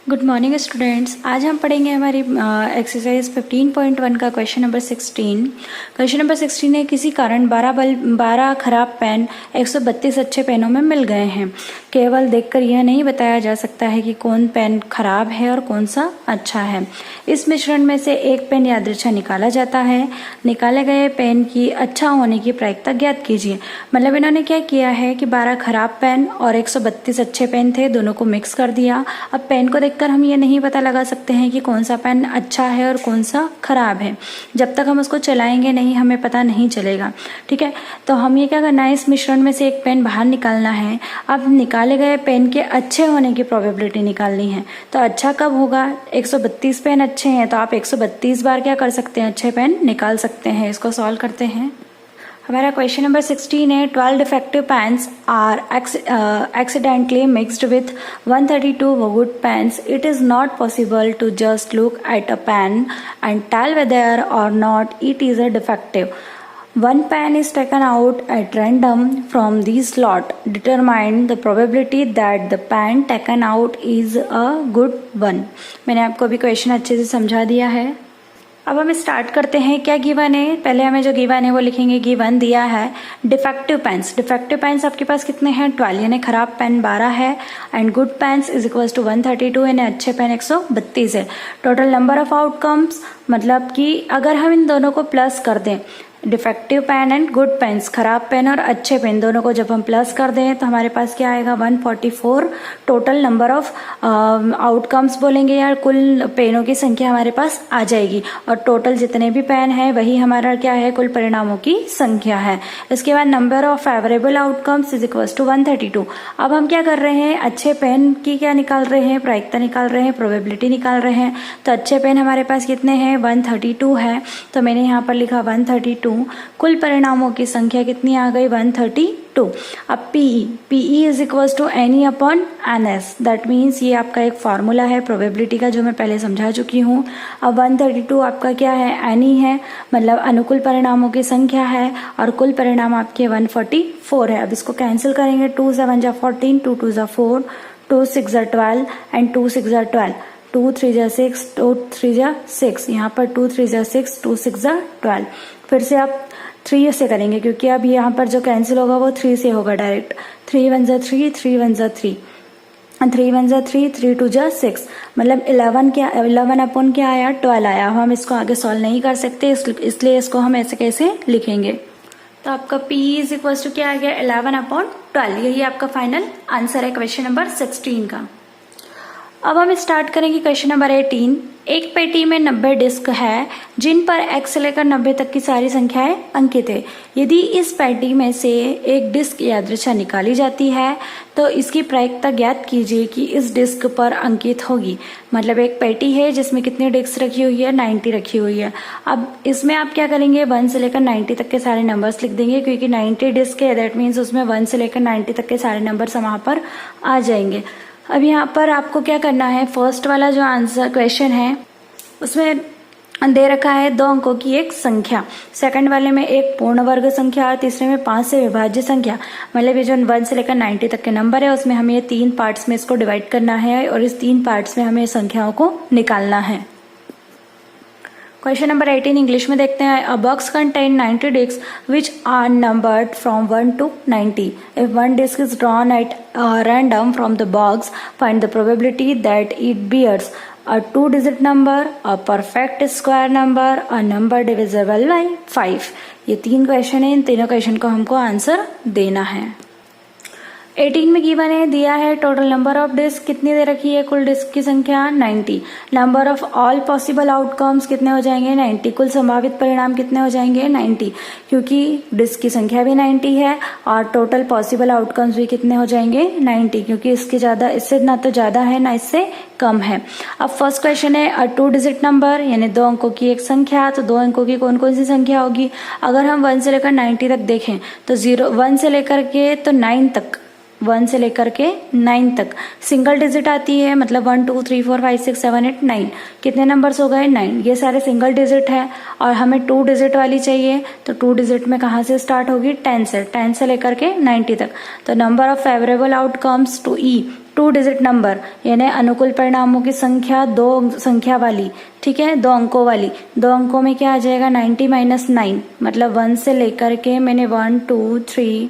Good morning students. आज हम पढ़ेंगे हमारी एक्सरसाइज 15.1 का क्वेश्चन नंबर 16। क्वेश्चन नंबर 16 है, किसी कारण 12 खराब पेन 132 अच्छे पेनों में मिल गए हैं। केवल देखकर यह नहीं बताया जा सकता है कि कौन पेन खराब है और कौन सा अच्छा है। इस मिश्रण में से एक पेन यादृच्छा निकाला जाता है। निकाले गए पेन की अच्छा होने की प्रायिकता ज्ञात कीजिए। मतलब इन्होंने क्या किया है कि 12 खराब पेन और 132 अच्छे पेन थे, दोनों को मिक्स कर दिया। अब पेन को देखकर हम ये नहीं पता लगा सकते हैं कि कौन सा पेन अच्छा है और कौन सा खराब है। जब तक हम उसको चलाएंगे नहीं हमें पता नहीं चलेगा। ठीक है, तो हम ये क्या करना है, इस मिश्रण में से एक पेन बाहर निकालना है। अब निकाले गए पेन के अच्छे होने की प्रोबेबिलिटी निकालनी है। तो अच्छा कब होगा, 132 पेन अच्छे हैं तो आप 132 बार क्या कर सकते हैं, अच्छे पेन निकाल सकते हैं। इसको सॉल्व करते हैं। हमारा क्वेश्चन नंबर 16 है, 12 defective pens are accidentally mixed with 132 good pens. It is not possible to just look at a pen and tell whether or not it is a defective. One pen is taken out at random from this lot. Determine the probability that the pen taken out is a good one. मैंने आपको अभी question अच्छे से समझा दिया है। अब हम स्टार्ट करते हैं। क्या गिवन है, पहले हमें जो गिवन है वो लिखेंगे। गिवन दिया है डिफेक्टिव पेन्स। डिफेक्टिव पेन्स आपके पास कितने हैं, 12, यानी खराब पेन 12 है। And good pens is equal to 132, यानी अच्छे पेन 132 है। टोटल नंबर ऑफ आउटकम्स, मतलब कि अगर हम इन दोनों को प्लस कर दें, defective pen and good pens, खराब पेन और अच्छे पेन दोनों को जब हम प्लस कर दें तो हमारे पास क्या आएगा, 144 टोटल नंबर ऑफ आउटकम्स बोलेंगे, या कुल पेनों की संख्या हमारे पास आ जाएगी। और टोटल जितने भी पेन है वही हमारा क्या है, कुल परिणामों की संख्या है। इसके बाद number of favourable outcomes is equal to 132। अब हम क्या कर रहे हैं, अच्छे पेन की क्या निकाल रहे हैं, प्रायिकता निकाल रहे हैं, प्रोबेबिलिटी निकाल रहे हैं। तो अच्छे पेन हमारे पास कितने हैं, 132 है। तो मैंने यहाँ पर लिखा 132। कुल परिणामों की संख्या कितनी आ गई, 132। अब PE is equal to NE upon NS. That means ये आपका एक फॉर्मूला है प्रोबेबिलिटी का जो मैं पहले समझा चुकी हूँ। अब 132 आपका क्या है, एनी है, मतलब अनुकूल परिणामों की संख्या है। और कुल परिणाम आपके 144 है। अब इसको कैंसिल करेंगे, 2 7 जा 14, 2 2 जा 4, 2 6 जा 12 एंड 2 6 जा 12, 2 3 जा 6, 2 3 जा 6, यहाँ पर 2 3 जा 6, 2 6 जा 12। फिर से आप 3 से करेंगे क्योंकि अब यहाँ पर जो कैंसिल होगा वो 3 से होगा डायरेक्ट। 3 1 जा 3, 3 1 जा 3, 3 1 जा 3, 3 2 जा 6, मतलब 11 अपॉन क्या आया, 12 आया। हम इसको आगे सॉल्व नहीं कर सकते, इसलिए इसको हम ऐसे कैसे लिखेंगे। तो आपका P इज इक्वल टू क्या आ गया, 11 अपॉन 12। यही आपका फाइनल आंसर है क्वेश्चन नंबर 16 का। अब हम स्टार्ट करेंगे क्वेश्चन नंबर 18। एक पेटी में 90 डिस्क है जिन पर x से लेकर 90 तक की सारी संख्याएं अंकित है। यदि इस पेटी में से एक डिस्क यादृच्छा निकाली जाती है तो इसकी प्रायिकता ज्ञात कीजिए कि इस डिस्क पर अंकित होगी। मतलब एक पेटी है जिसमें कितनी डिस्क रखी हुई है, 90 रखी हुई है। अब इसमें आप क्या करेंगे, 1 से लेकर 90 तक के सारे नंबर्स लिख देंगे क्योंकि 90 डिस्क है, दैट मीन्स उसमें 1 से लेकर 90 तक के सारे नंबर्स वहां पर आ जाएंगे। अब यहाँ पर आपको क्या करना है, फर्स्ट वाला जो आंसर क्वेश्चन है उसमें दे रखा है 2 अंकों की एक संख्या, सेकंड वाले में एक पूर्ण वर्ग संख्या और तीसरे में 5 से विभाज्य संख्या। मतलब ये जो 1 से लेकर 90 तक के नंबर है उसमें हमें 3 पार्ट्स में इसको डिवाइड करना है और इस 3 पार्ट्स में हमें संख्याओं को निकालना है। क्वेश्चन नंबर 18 इंग्लिश में देखते हैं। A box contain 90 disc which are numbered from 1 to 90. If one disc is drawn at random from the box, find the probability that it bears a 2-digit number, a perfect square number, a number divisible by 5. ये 3 question है, इन तीनों question को हमको answer देना है। 18 में given है, दिया है टोटल नंबर ऑफ डिस्क कितनी दे रखी है, कुल डिस्क की संख्या 90। Number of all possible outcomes कितने हो जाएंगे, 90। कुल संभावित परिणाम कितने हो जाएंगे, 90, क्योंकि डिस्क की संख्या भी 90 है और टोटल पॉसिबल आउटकम्स भी कितने हो जाएंगे, 90, क्योंकि इससे ना तो ज्यादा है ना इससे कम है। अब फर्स्ट क्वेश्चन है अ 2-digit नंबर, यानी 2 अंकों की एक संख्या। तो 2 अंकों की कौन कौन सी संख्या होगी, अगर हम 1 से लेकर 90 तक देखें तो 1 से लेकर के तो 9 तक 1 से लेकर के 9 तक। सिंगल डिजिट आती है, मतलब 1 2 3 4 5 6 7 8 9, कितने नंबर्स हो गए 9। ये सारे सिंगल डिजिट है और हमें 2 डिजिट वाली चाहिए, तो 2 डिजिट में कहाँ से स्टार्ट होगी, 10 से लेकर के 90 तक। तो number of favourable outcomes to E, 2 digit number, यानी अनुकूल परिणामों की संख्या 2 संख्या वाली, ठीक है, 2 अंकों वाली। 2 अंकों में क्या आ जाएगा, 90 - 9, मतलब 1 से लेकर के मैंने 1 2 3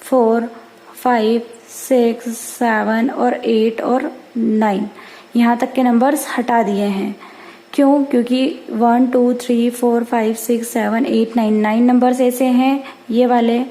4 5 6 7 और 8 और 9 यहाँ तक के नंबर्स हटा दिए हैं। क्यों? क्योंकि 1 2 3 4 5 6 7 8 9 नंबर्स ऐसे हैं ये वाले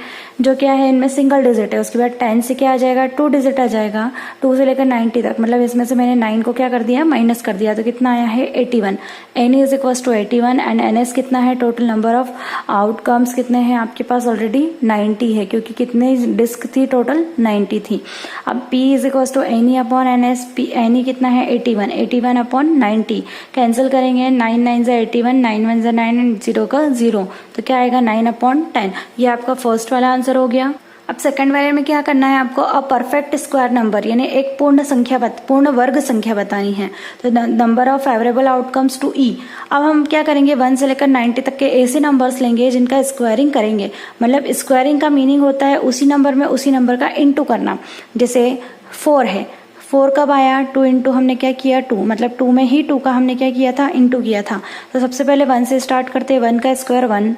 जो क्या है, इनमें सिंगल डिजिट है। उसके बाद 10 से क्या आ जाएगा, 2 डिजिट आ जाएगा, 2 से लेकर 90 तक, मतलब इसमें से मैंने 9 को क्या कर दिया, माइनस कर दिया, तो कितना आया है 81। N is equal to 81 and N S कितना है, टोटल नंबर ऑफ आउटकम्स कितने हैं आपके पास, ऑलरेडी 90 है, क्योंकि कितने डिस्क थी, टोटल 90 थी। अब P is equal to N E upon N S, N E कितना है 81, 81 अपॉन 90, कैंसिल करेंगे, 9 9 से 81, 9 1 से 9 एंड 0 का 0, तो क्या आएगा 9 अपॉन 10। ये आपका फर्स्ट वाला आंसर हो गया। अब सेकंड वाले में क्या करना है आपको, अ परफेक्ट स्क्वायर नंबर, यानी एक पूर्ण वर्ग संख्या बतानी है। तो number of favourable outcomes to E. अब हम क्या करेंगे, 1 से लेकर 90 तक के ऐसे नंबर्स लेंगे जिनका स्क्वायरिंग करेंगे। मतलब स्क्वायरिंग का मीनिंग होता है उसी नंबर में उसी नंबर का इंटू करना। जैसे 4 है, 4 कब आया, 2 इंटू हमने क्या किया 2, मतलब 2 में ही 2 का हमने क्या किया था, इंटू किया था। तो सबसे पहले 1 से स्टार्ट करते हैं, 1 का स्क्वायर 1,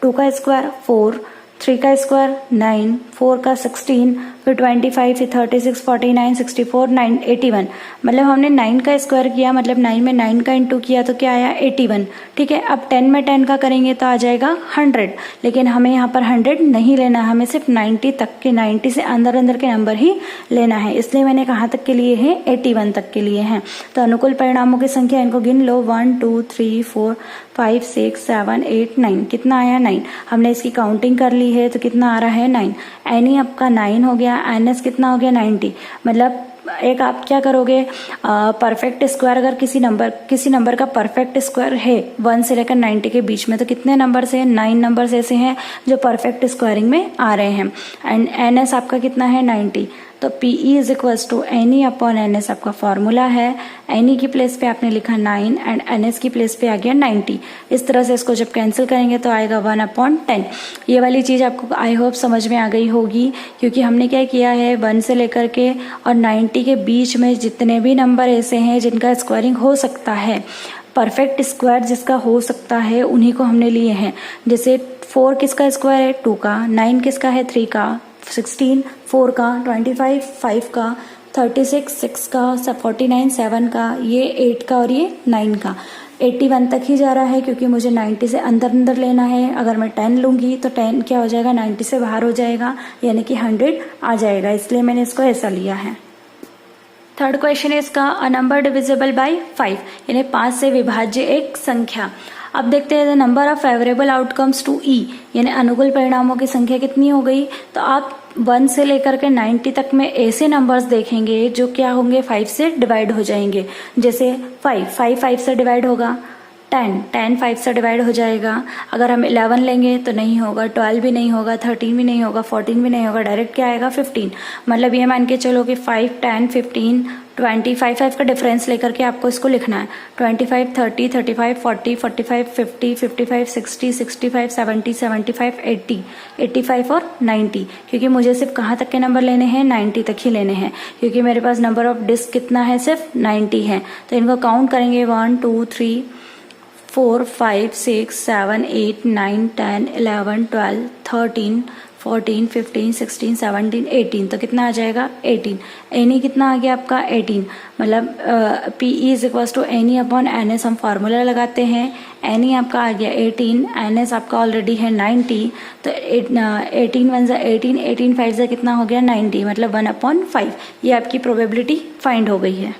2 का स्क्वायर 4, 3 का स्क्वायर 9, 4 का 16, फिर 25 से 36 49 64 9 81, मतलब हमने 9 का स्क्वायर किया, मतलब 9 में 9 का इंटू किया तो क्या आया 81, ठीक है। अब 10 में 10 का करेंगे तो आ जाएगा 100, लेकिन हमें यहाँ पर 100 नहीं लेना, हमें सिर्फ 90 तक के, 90 से अंदर के नंबर ही लेना है, इसलिए मैंने कहाँ तक के लिए है 81 तक के लिए हैं। तो अनुकूल परिणामों की संख्या इनको गिन लो, 1 2 3 4 5 6 7 8 9, कितना आया 9। हमने इसकी काउंटिंग कर ली है तो कितना आ रहा है 9। एन ई आपका 9 हो गया, एन एस कितना हो गया 90। मतलब एक आप क्या करोगे, परफेक्ट स्क्वायर अगर किसी नंबर का परफेक्ट स्क्वायर है 1 से लेकर 90 के बीच में, तो कितने नंबर से 9 नंबर्स ऐसे हैं जो परफेक्ट स्क्वायरिंग में आ रहे हैं। एंड एन एस आपका कितना है 90, तो P E is equals to N E upon N S आपका फॉर्मूला है। एन ई की प्लेस पे आपने लिखा 9 एंड एन एस की प्लेस पे आ गया 90। इस तरह से इसको जब कैंसिल करेंगे तो आएगा 1 अपॉन 10। ये वाली चीज़ आपको आई होप समझ में आ गई होगी, क्योंकि हमने क्या किया है 1 से लेकर के और 90 के बीच में जितने भी नंबर ऐसे हैं जिनका स्क्वायरिंग हो सकता है, परफेक्ट स्क्वायर जिसका हो सकता है, उन्हीं को हमने लिए हैं। जैसे 4 किसका स्क्वायर है 2 का, 9 किसका है 3 का, 16 4 का, 25 5 का, 36 6 का, 49 7 का, ये 8 का और ये 9 का। 81 तक ही जा रहा है क्योंकि मुझे 90 से अंदर लेना है। अगर मैं 10 लूंगी तो 10 क्या हो जाएगा 90 से बाहर हो जाएगा, यानी कि 100 आ जाएगा, इसलिए मैंने इसको ऐसा लिया है। थर्ड क्वेश्चन है इसका, अ नंबर डिविजिबल बाय 5, यानी 5 से विभाज्य एक संख्या। अब देखते हैं number of favourable outcomes to E, यानी अनुकूल परिणामों की संख्या कितनी हो गई। तो आप 1 से लेकर के 90 तक में ऐसे नंबर्स देखेंगे जो क्या होंगे 5 से डिवाइड हो जाएंगे। जैसे 5 से डिवाइड होगा, 10 5 से डिवाइड हो जाएगा। अगर हम 11 लेंगे तो नहीं होगा, 12 भी नहीं होगा, 13 भी नहीं होगा, 14 भी नहीं होगा, डायरेक्ट क्या आएगा 15। मतलब ये मान के चलो कि 5 10 15 20 5 का डिफरेंस लेकर के आपको इसको लिखना है। 25 30 35 40 45 50 55 60 65 70 75 80 85 और 90, क्योंकि मुझे सिर्फ कहाँ तक के नंबर लेने हैं 90 तक ही लेने हैं, क्योंकि मेरे पास नंबर ऑफ डिस्क कितना है सिर्फ 90 है। तो इनको काउंट करेंगे 1 2 3 4 5 6 7 8 9 10 11 12 13 14 15 16 17 18, तो कितना आ जाएगा 18। एन ई कितना आ गया आपका 18, मतलब P E is equal to N E upon N S, हम फार्मूला लगाते हैं। एन ई आपका आ गया 18, एन एस आपका ऑलरेडी है 90, तो 18 1 18 18 5 से कितना हो गया 90, मतलब 1/5। ये आपकी प्रोबेबिलिटी फाइंड हो गई है।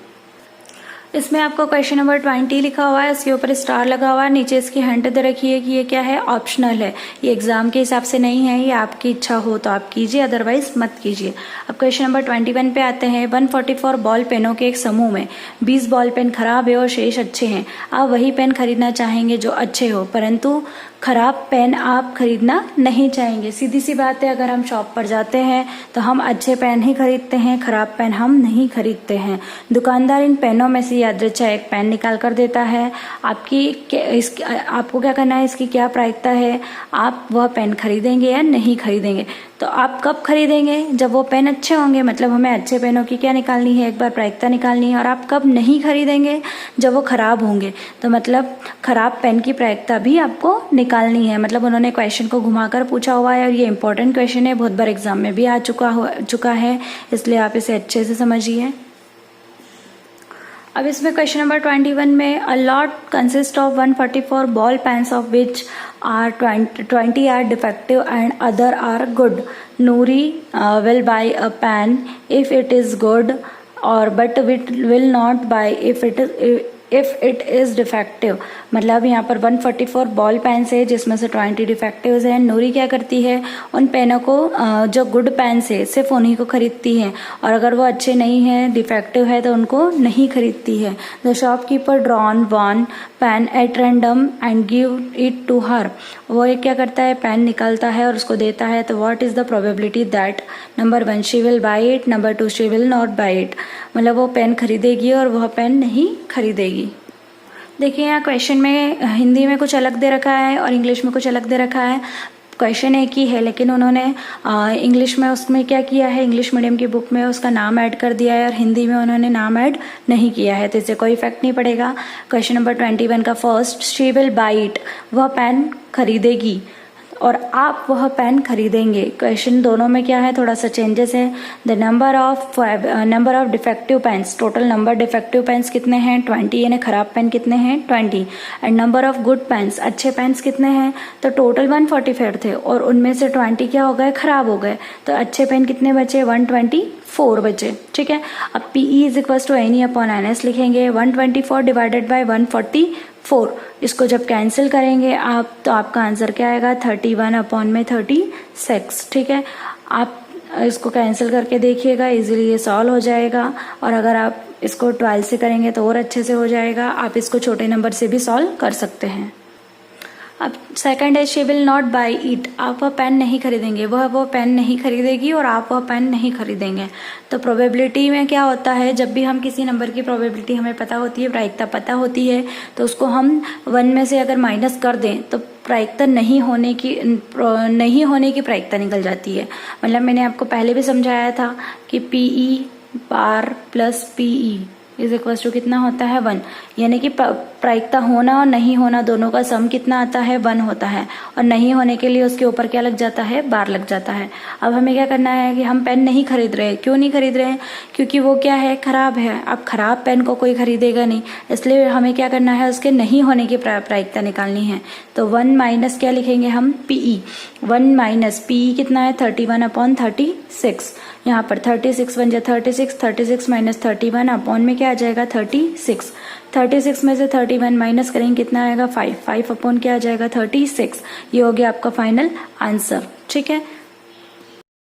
इसमें आपको क्वेश्चन नंबर 20 लिखा हुआ है, उसके ऊपर स्टार लगा हुआ है, नीचे इसकी हिंट दे रखी है कि ये क्या है, ऑप्शनल है, ये एग्जाम के हिसाब से नहीं है, ये आपकी इच्छा हो तो आप कीजिए, अदरवाइज मत कीजिए। अब क्वेश्चन नंबर 21 पे आते हैं। 144 बॉल पेनों के एक समूह में 20 बॉल पेन खराब है और शेष अच्छे हैं। आप वही पेन खरीदना चाहेंगे जो अच्छे हो, परंतु खराब पेन आप खरीदना नहीं चाहेंगे। सीधी सी बात है, अगर हम शॉप पर जाते हैं तो हम अच्छे पेन ही खरीदते हैं, खराब पेन हम नहीं खरीदते हैं। दुकानदार इन पेनों में से यादृच्छा एक पेन निकाल कर देता है। आपको क्या करना है, इसकी क्या प्रायिकता है, आप वह पेन खरीदेंगे या नहीं खरीदेंगे। तो आप कब खरीदेंगे, जब वो पेन अच्छे होंगे, मतलब हमें अच्छे पेनों की क्या निकालनी है, एक बार प्रायिकता निकालनी है। और आप कब नहीं खरीदेंगे, जब वो खराब होंगे। तो मतलब खराब पेन की प्रायिकता भी आपको निकालनी है। मतलब उन्होंने क्वेश्चन को घुमाकर पूछा हुआ है और ये इंपॉर्टेंट क्वेश्चन है, बहुत बार एग्जाम में भी आ चुका है, इसलिए आप इसे अच्छे से समझिए। अब इसमें क्वेश्चन नंबर 21 में a lot consist of 144 ball pens of which are 20 are defective and other are good. Noori will buy a pen if it is good और but will not buy if it is defective. मतलब यहाँ पर 144 ball pens है जिसमें से 20 डिफेक्टिव्स हैं। नूरी क्या करती है, उन पेनों को जो गुड पेन्स है सिर्फ उन्हीं को खरीदती है, और अगर वो अच्छे नहीं हैं, डिफेक्टिव है, तो उनको नहीं खरीदती है। The shopkeeper drawn one pen at random and give it to her. वो एक क्या करता है, पेन निकालता है और उसको देता है। तो what is the probability that number 1 she will by it, number 2 she will not by it. मतलब वो पेन खरीदेगी और वह पेन नहीं खरीदेगी। देखिए यहाँ क्वेश्चन में हिंदी में कुछ अलग दे रखा है और इंग्लिश में कुछ अलग दे रखा है। क्वेश्चन एक ही है, लेकिन उन्होंने इंग्लिश में उसमें क्या किया है, इंग्लिश मीडियम की बुक में उसका नाम ऐड कर दिया है और हिंदी में उन्होंने नाम ऐड नहीं किया है, तो इससे कोई इफेक्ट नहीं पड़ेगा। क्वेश्चन नंबर 21 का first, she will by it, वह पेन खरीदेगी और आप वह पेन खरीदेंगे। क्वेश्चन दोनों में क्या है, थोड़ा सा चेंजेस है। The number of defective pens, total number defective pens कितने हैं 20, यानी खराब पेन कितने हैं 20। And number of good pens, अच्छे पेन्स कितने हैं, तो टोटल 144 थे और उनमें से 20 क्या हो गए, खराब हो गए। तो अच्छे पेन कितने बचे, 124 बचे। ठीक है, अब PE is equal to NE upon NS लिखेंगे। 124 डिवाइडेड बाई 144, इसको जब कैंसिल करेंगे आप तो आपका आंसर क्या आएगा, 31 अपॉन में 36। ठीक है, आप इसको कैंसिल करके देखिएगा, इजीली ये सॉल्व हो जाएगा। और अगर आप इसको 12 से करेंगे तो और अच्छे से हो जाएगा। आप इसको छोटे नंबर से भी सॉल्व कर सकते हैं। अब सेकंड है, she will not by it, आप वह पेन नहीं खरीदेंगे, वो पेन नहीं खरीदेगी और आप वह पेन नहीं खरीदेंगे। तो प्रोबेबिलिटी में क्या होता है, जब भी हम किसी नंबर की प्रोबेबिलिटी हमें पता होती है, प्रायिकता पता होती है, तो उसको हम 1 में से अगर माइनस कर दें तो प्रायिकता नहीं होने की प्रायिकता निकल जाती है। मतलब मैंने आपको पहले भी समझाया था कि PE bar plus PE is equal to कितना होता है 1, यानी कि प्रायिकता होना और नहीं होना दोनों का सम कितना आता है 1 होता है, और नहीं होने के लिए उसके ऊपर क्या लग जाता है, बार लग जाता है। अब हमें क्या करना है कि हम पेन नहीं खरीद रहे हैं। क्यों नहीं खरीद रहे हैं, क्योंकि वो क्या है, खराब है। अब खराब पेन को कोई खरीदेगा नहीं, इसलिए हमें क्या करना है, उसके नहीं होने की प्रायिकता निकालनी है। तो 1 माइनस क्या लिखेंगे हम, PE। 1 माइनस PE कितना है, 31 अपॉन 36। यहाँ पर 36 बन जाए 36 माइनस 31 अपॉन में क्या आ जाएगा, 36 में से 31 माइनस करेंगे कितना आएगा, 5 अपॉन क्या आ जाएगा, 36। ये हो गया आपका फाइनल आंसर। ठीक है।